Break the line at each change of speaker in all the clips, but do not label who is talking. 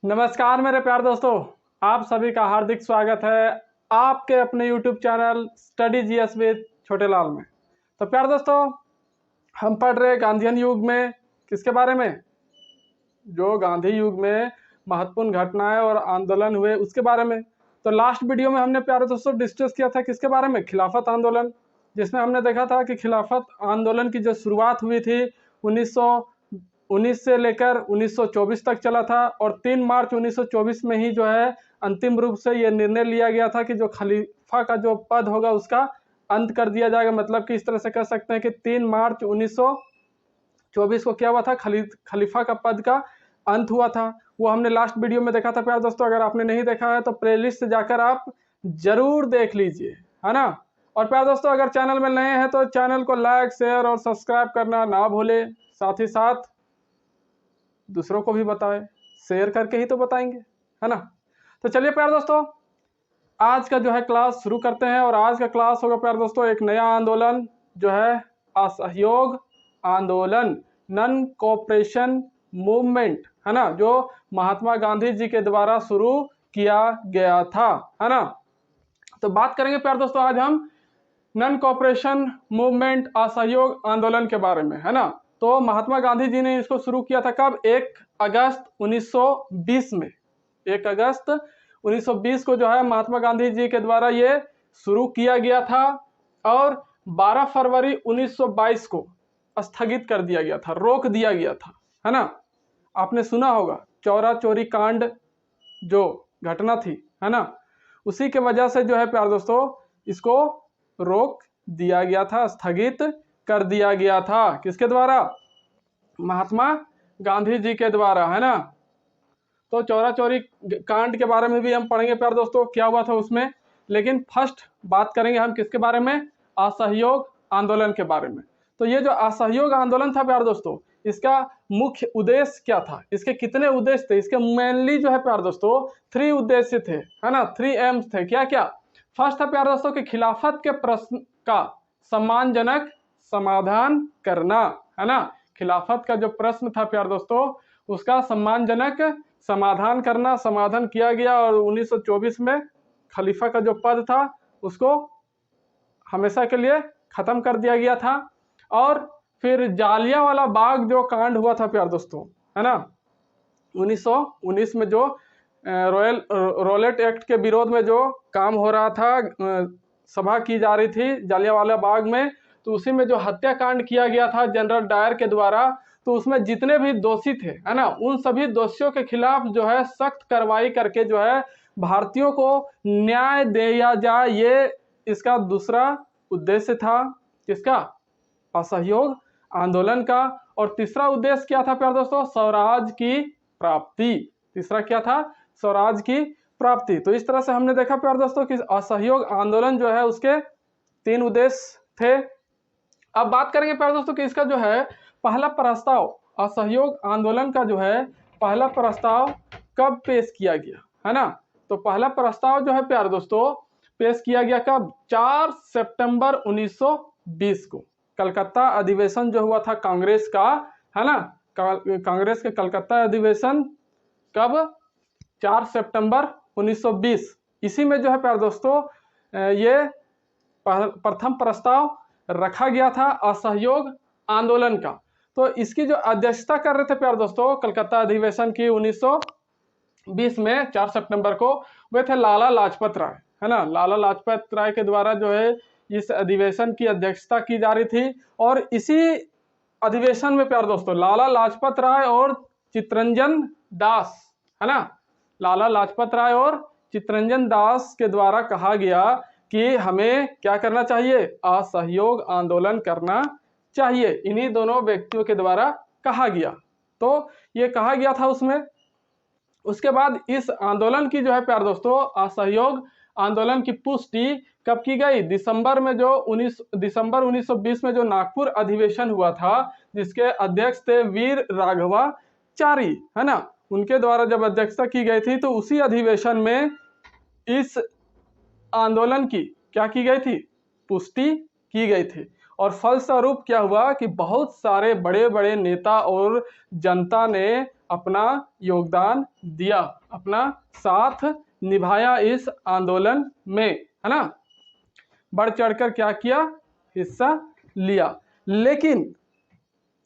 नमस्कार मेरे प्यारे दोस्तों, आप सभी का हार्दिक स्वागत है आपके अपने YouTube channel study GS with छोटे लाल में। तो प्यारे दोस्तों, हम पढ़ रहे गांधीयन युग में किसके बारे में? जो गांधी युग में महत्वपूर्ण घटनाएं और आंदोलन हुए उसके बारे में। तो लास्ट वीडियो में हमने प्यारे दोस्तों डिस्कस किया था किसके बारे में? खिलाफत आंदोलन, जिसमें हमने देखा था कि खिलाफत आंदोलन की जो शुरुआत हुई थी 1919 से लेकर 1924 तक चला था और 3 मार्च 1924 में ही जो है अंतिम रूप से ये निर्णय लिया गया था कि जो खलीफा का जो पद होगा उसका अंत कर दिया जाएगा। मतलब कि इस तरह से कह सकते हैं कि 3 मार्च 1924 को क्या हुआ था? खलीफा का पद का अंत हुआ था। वो हमने लास्ट वीडियो में देखा था प्यारे दोस्तों। अगर आपने नहीं देखा है तो प्लेलिस्ट से जाकर आप जरूर देख लीजिए, है ना। और प्यारे दोस्तों, अगर चैनल में नए हैं तो चैनल को लाइक, शेयर और सब्सक्राइब करना ना भूले। साथ ही साथ दूसरों को भी बताएं, शेयर करके ही तो बताएंगे, है ना। तो चलिए प्यारे दोस्तों, आज का जो है क्लास शुरू करते हैं। और आज का क्लास होगा प्यारे दोस्तों एक नया आंदोलन, जो है असहयोग आंदोलन, नॉन कोऑपरेशन मूवमेंट, है ना, जो महात्मा गांधी जी के द्वारा शुरू किया गया था, है ना। तो बात करेंगे प्यारे दोस्तों आज हम नॉन कोऑपरेशन मूवमेंट, असहयोग आंदोलन के बारे में, है ना। तो महात्मा गांधी जी ने इसको शुरू किया था कब? 1 अगस्त 1920 में। 1 अगस्त 1920 को जो है महात्मा गांधी जी के द्वारा ये शुरू किया गया था और 12 फरवरी 1922 को स्थगित कर दिया गया था, रोक दिया गया था, है ना। आपने सुना होगा चौरा चोरी कांड जो घटना थी, है ना, उसी के वजह से जो है प्यारे दोस्तों इसको रोक दिया गया था, स्थगित कर दिया गया था। किसके द्वारा? महात्मा गांधी जी के द्वारा, है ना। तो चौरा चोरी कांड के बारे में भी हम पढ़ेंगे प्यारे दोस्तों, क्या हुआ था उसमें। लेकिन फर्स्ट बात करेंगे हम किसके बारे में? असहयोग आंदोलन के बारे में। तो ये जो असहयोग आंदोलन था प्यारे दोस्तों, इसका मुख्य उद्देश्य क्या था? इसके कितने उद्देश्य थे? इसके मेनली जो है प्यारे दोस्तों 3 उद्देश्य थे, है ना, 3 एम्स थे। क्या क्या? फर्स्ट था प्यारे दोस्तों कि खिलाफत के प्रश्न का सम्मानजनक समाधान करना, है ना। खिलाफत का जो प्रश्न था प्यारे दोस्तों उसका सम्मानजनक समाधान करना, समाधान किया गया और 1924 में खलीफा का जो पद था उसको हमेशा के लिए खत्म कर दिया गया था। और फिर जालियांवाला बाग जो कांड हुआ था प्यारे दोस्तों, है ना, 1919 में जो रॉलेट एक्ट के विरोध में जो काम हो रहा था, सभा की जा रही थी जालियांवाला बाग में, तो उसी में जो हत्याकांड किया गया था जनरल डायर के द्वारा, तो उसमें जितने भी दोषी थे, है ना, उन सभी दोषियों के खिलाफ जो है सख्त कार्रवाई करके जो है भारतीयों को न्याय दिया जाए, ये इसका दूसरा उद्देश्य था। किसका? असहयोग आंदोलन का। और तीसरा उद्देश्य क्या था प्यारे दोस्तों? स्वराज की प्राप्ति। तीसरा क्या था? स्वराज की प्राप्ति। तो इस तरह से हमने देखा प्यारे दोस्तों कि असहयोग आंदोलन जो है उसके 3 उद्देश्य थे। अब बात करेंगे प्यारे दोस्तों कि इसका जो है पहला प्रस्ताव, असहयोग आंदोलन का जो है पहला प्रस्ताव कब पेश किया गया, है ना। तो पहला प्रस्ताव जो है प्यारे दोस्तों पेश किया गया कब? 4 सितंबर 1920 को। कलकत्ता अधिवेशन जो हुआ था कांग्रेस का, है ना, कांग्रेस के कलकत्ता अधिवेशन कब? 4 सितंबर 1920। इसी में जो है प्यारे दोस्तों ये प्रथम प्रस्ताव रखा गया था असहयोग आंदोलन का। तो इसकी जो अध्यक्षता कर रहे थे प्यारे दोस्तों कलकत्ता अधिवेशन की 1920 में 4 सितंबर को, वे थे लाला लाजपत राय, है ना। लाला लाजपत राय के द्वारा जो है इस अधिवेशन की अध्यक्षता की जा रही थी। और इसी अधिवेशन में प्यारे दोस्तों लाला लाजपत राय और चित्तरंजन दास, है ना, लाला लाजपत राय और चित्तरंजन दास के द्वारा कहा गया कि हमें क्या करना चाहिए? असहयोग आंदोलन करना चाहिए। इन्हीं दोनों व्यक्तियों के द्वारा कहा गया। तो ये कहा गया था उसमें। उसके बाद इस आंदोलन की जो है प्यारे दोस्तों असहयोग आंदोलन की पुष्टि कब की गई? दिसंबर में जो 1920 में जो नागपुर अधिवेशन हुआ था, जिसके अध्यक्ष थे वीर राघवाचारी, है ना, उनके द्वारा जब अध्यक्षता की गई थी, तो उसी अधिवेशन में इस आंदोलन की क्या की गई थी? पुष्टि की गई थी। और फलस्वरूप क्या हुआ कि बहुत सारे बड़े बड़े नेता और जनता ने अपना योगदान दिया, अपना साथ निभाया इस आंदोलन में, है ना, बढ़ चढ़कर क्या किया, हिस्सा लिया। लेकिन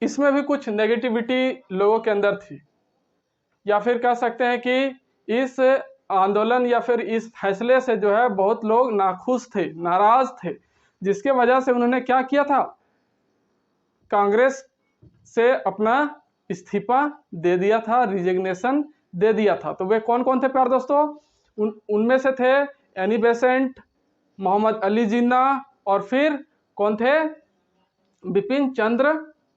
इसमें भी कुछ नेगेटिविटी लोगों के अंदर थी, या फिर कह सकते हैं कि इस आंदोलन या फिर इस फैसले से जो है बहुत लोग नाखुश थे, नाराज थे, जिसके वजह से उन्होंने क्या किया था, कांग्रेस से अपना इस्तीफा दे दिया था, रिजिग्नेशन दे दिया था। तो वे कौन कौन थे प्यारे दोस्तों, उनमें से थे एनी बेसेंट, मोहम्मद अली जिन्ना, और फिर कौन थे, बिपिन चंद्र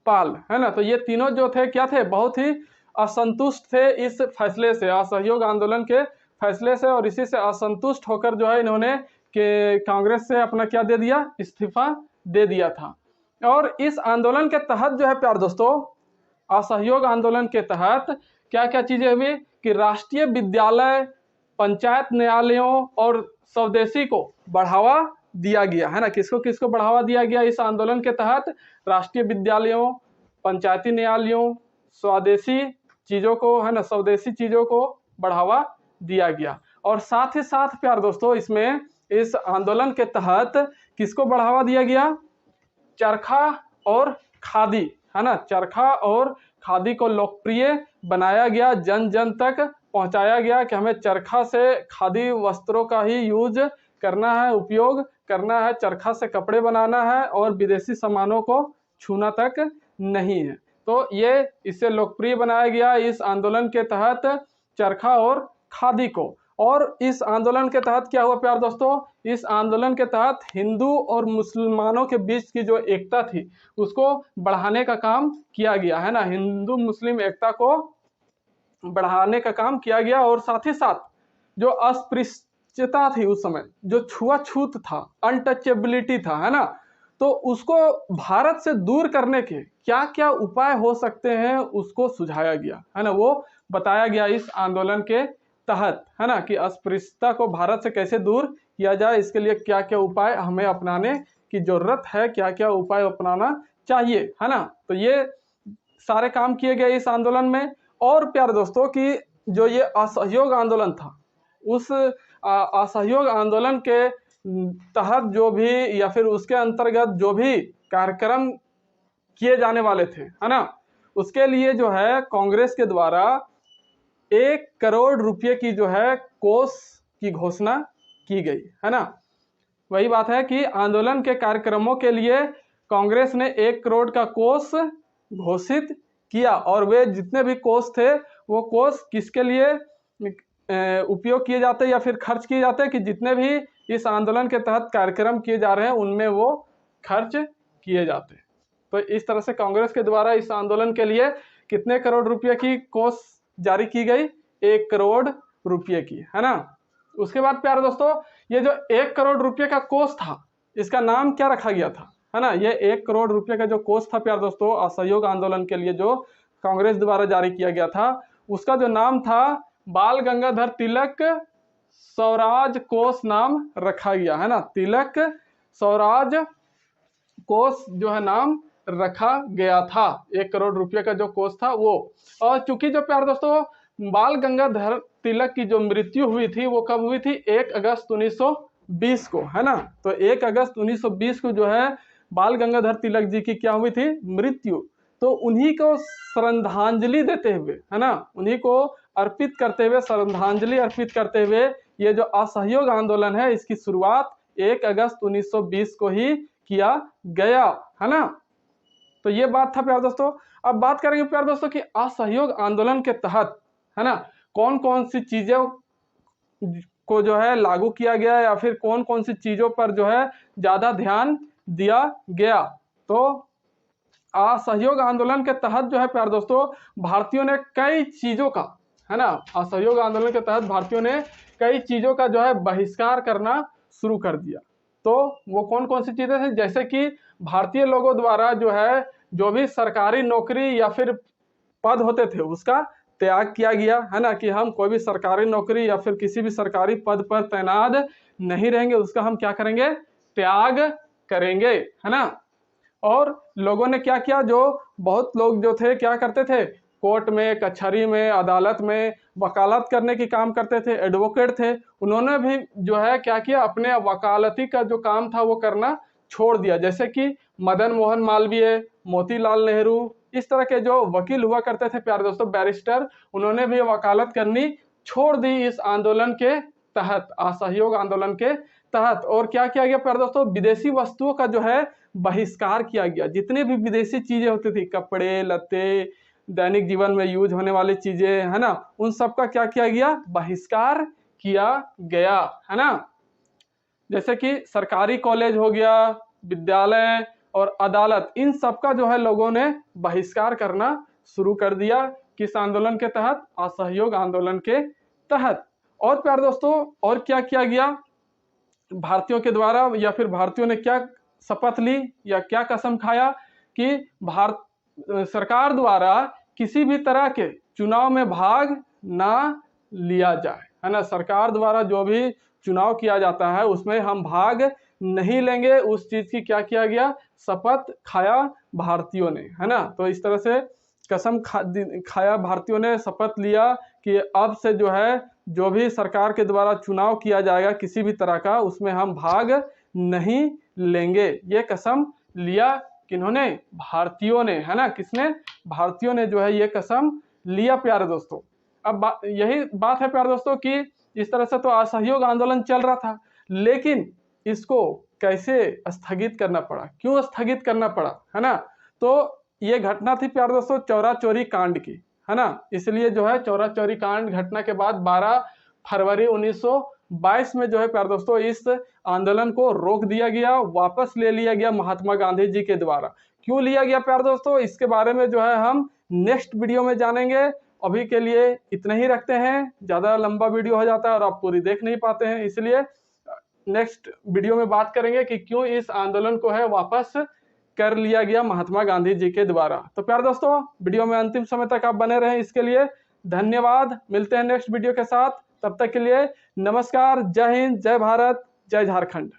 पाल, है ना। तो ये तीनों जो थे क्या थे, बहुत ही असंतुष्ट थे इस फैसले से, असहयोग आंदोलन के फैसले से, और इसी से असंतुष्ट होकर जो है इन्होंने कि कांग्रेस से अपना क्या दे दिया, इस्तीफा दे दिया था। और इस आंदोलन के तहत जो है प्यारे दोस्तों, असहयोग आंदोलन के तहत क्या क्या चीजें हुई कि राष्ट्रीय विद्यालय, पंचायत न्यायालयों और स्वदेशी को बढ़ावा दिया गया, है ना। किसको किसको बढ़ावा दिया गया इस आंदोलन के तहत, राष्ट्रीय विद्यालयों, पंचायती न्यायालयों, स्वदेशी चीजों को, है ना, स्वदेशी चीजों को बढ़ावा दिया गया। और साथ ही साथ प्यारे दोस्तों, इसमें इस आंदोलन के तहत किसको बढ़ावा दिया गया, चरखा और खादी, है ना, चरखा और खादी को लोकप्रिय बनाया गया, जन जन तक पहुंचाया गया कि हमें चरखा से खादी वस्त्रों का ही यूज करना है, उपयोग करना है, चरखा से कपड़े बनाना है और विदेशी सामानों को छूना तक नहीं है। तो ये इससे लोकप्रिय बनाया गया इस आंदोलन के तहत चरखा और खादी को। और इस आंदोलन के तहत क्या हुआ प्यारे दोस्तों, इस आंदोलन के तहत हिंदू और मुसलमानों के बीच की जो एकता थी उसको बढ़ाने का काम किया गया, है ना, हिंदू मुस्लिम एकता को बढ़ाने का काम किया गया। और साथ ही साथ जो अस्पृश्यता थी उस समय, जो छुआछूत था, अनटचेबिलिटी था, है ना, तो उसको भारत से दूर करने के क्या क्या उपाय हो सकते हैं उसको सुझाया गया, है ना, वो बताया गया इस आंदोलन के तहत, है ना, कि अस्पृश्यता को भारत से कैसे दूर किया जाए, इसके लिए क्या क्या उपाय हमें अपनाने की जरूरत है, क्या क्या उपाय अपनाना चाहिए, है ना। तो ये सारे काम किए गए इस आंदोलन में। और प्यारे दोस्तों कि जो ये असहयोग आंदोलन था, उस असहयोग आंदोलन के तहत जो भी या फिर उसके अंतर्गत जो भी कार्यक्रम किए जाने वाले थे, है ना, उसके लिए जो है कांग्रेस के द्वारा 1 करोड़ रुपये की जो है कोष की घोषणा की गई, है ना। वही बात है कि आंदोलन के कार्यक्रमों के लिए कांग्रेस ने 1 करोड़ का कोष घोषित किया, और वे जितने भी कोष थे वो कोष किसके लिए उपयोग किए जाते या फिर खर्च किए जाते, कि जितने भी इस आंदोलन के तहत कार्यक्रम किए जा रहे हैं उनमें वो खर्च किए जाते। तो इस तरह से कांग्रेस के द्वारा इस आंदोलन के लिए कितने करोड़ रुपए की कोष जारी की गई, 1 करोड़ रुपये की, है ना। उसके बाद प्यारे दोस्तों, ये जो 1 करोड़ रुपये का कोष था इसका नाम क्या रखा गया था, है ना। ये 1 करोड़ रुपये का जो कोष था प्यारे दोस्तों, असहयोग आंदोलन के लिए जो कांग्रेस द्वारा जारी किया गया था, उसका जो नाम था बाल गंगाधर तिलक स्वराज कोष नाम रखा गया, है ना। तिलक स्वराज कोष जो है नाम रखा गया था, 1 करोड़ रुपये का जो कोष था वो। और चूंकि जो प्यारे दोस्तों बाल गंगाधर तिलक की जो मृत्यु हुई थी वो कब हुई थी, 1 अगस्त 1920 को, है ना। तो 1 अगस्त 1920 को जो है बाल गंगाधर तिलक जी की क्या हुई थी, मृत्यु। तो उन्हीं को श्रद्धांजलि देते हुए, है ना, उन्हीं को अर्पित करते हुए, श्रद्धांजलि अर्पित करते हुए ये जो असहयोग आंदोलन है इसकी शुरुआत 1 अगस्त 1920 को ही किया गया, है ना। तो ये बात था प्यारे दोस्तों। अब बात करेंगे प्यारे दोस्तों कि असहयोग आंदोलन के तहत, है ना, कौन कौन सी चीजों को जो है लागू किया गया या फिर कौन कौन सी चीजों पर जो है ज्यादा ध्यान दिया गया। तो असहयोग आंदोलन के तहत जो है प्यारे दोस्तों भारतीयों ने कई चीजों का, है ना, असहयोग आंदोलन के तहत भारतीयों ने कई चीजों का जो है बहिष्कार करना शुरू कर दिया। तो वो कौन कौन सी चीजें थी, जैसे कि भारतीय लोगों द्वारा जो है जो भी सरकारी नौकरी या फिर पद होते थे उसका त्याग किया गया, है ना, कि हम कोई भी सरकारी नौकरी या फिर किसी भी सरकारी पद पर तैनात नहीं रहेंगे, उसका हम क्या करेंगे, त्याग करेंगे, है ना। और लोगों ने क्या किया, जो बहुत लोग जो थे क्या करते थे, कोर्ट में, कचहरी में, अदालत में वकालत करने की काम करते थे, एडवोकेट थे। उन्होंने भी जो है क्या किया, अपने वकालती का जो काम था वो करना छोड़ दिया। जैसे कि मदन मोहन मालवीय, मोतीलाल नेहरू, इस तरह के जो वकील हुआ करते थे प्यारे दोस्तों, बैरिस्टर, उन्होंने भी वकालत करनी छोड़ दी इस आंदोलन के तहत, असहयोग आंदोलन के तहत। और क्या किया गया प्यारे दोस्तों, विदेशी वस्तुओं का जो है बहिष्कार किया गया। जितनी भी विदेशी चीजें होती थी, कपड़े लत्ते, दैनिक जीवन में यूज होने वाली चीजें, है ना, उन सब का क्या किया गया, बहिष्कार किया गया, है ना। जैसे कि सरकारी कॉलेज हो गया, विद्यालय और अदालत, इन सब का जो है लोगों ने बहिष्कार करना शुरू कर दिया। किस आंदोलन के तहत, असहयोग आंदोलन के तहत। और प्यारे दोस्तों और क्या किया गया भारतीयों के द्वारा, या फिर भारतीयों ने क्या शपथ ली या क्या कसम खाया कि भारत सरकार द्वारा किसी भी तरह के चुनाव में भाग ना लिया जाए, है ना। सरकार द्वारा जो भी चुनाव किया जाता है उसमें हम भाग नहीं लेंगे, उस चीज की क्या किया गया, शपथ खाया भारतीयों ने, है ना। तो इस तरह से कसम खाया भारतीयों ने, शपथ लिया कि अब से जो है जो भी सरकार के द्वारा चुनाव किया जाएगा किसी भी तरह का, उसमें हम भाग नहीं लेंगे। ये कसम लिया किन्होंने, भारतीयों ने, है ना। किसने, भारतीयों ने जो है ये कसम लिया प्यारे दोस्तों। अब यही बात है प्यारे दोस्तों कि इस तरह से तो असहयोग आंदोलन चल रहा था, लेकिन इसको कैसे स्थगित करना पड़ा, क्यों स्थगित करना पड़ा, है ना। तो ये घटना थी प्यारे दोस्तों चौरा चौरी कांड की, है ना। इसलिए जो है चौरा चौरी कांड घटना के बाद 12 फरवरी 1922 में जो है प्यारे दोस्तों इस आंदोलन को रोक दिया गया, वापस ले लिया गया महात्मा गांधी जी के द्वारा। क्यों लिया गया प्यारे दोस्तों, इसके बारे में जो है हम नेक्स्ट वीडियो में जानेंगे। अभी के लिए इतना ही रखते हैं, ज्यादा लंबा वीडियो हो जाता है और आप पूरी देख नहीं पाते हैं, इसलिए नेक्स्ट वीडियो में बात करेंगे कि क्यों इस आंदोलन को है वापस कर लिया गया महात्मा गांधी जी के द्वारा। तो प्यारे दोस्तों वीडियो में अंतिम समय तक आप बने रहें, इसके लिए धन्यवाद। मिलते हैं नेक्स्ट वीडियो के साथ, तब तक के लिए नमस्कार, जय हिंद, जय भारत, जय झारखंड।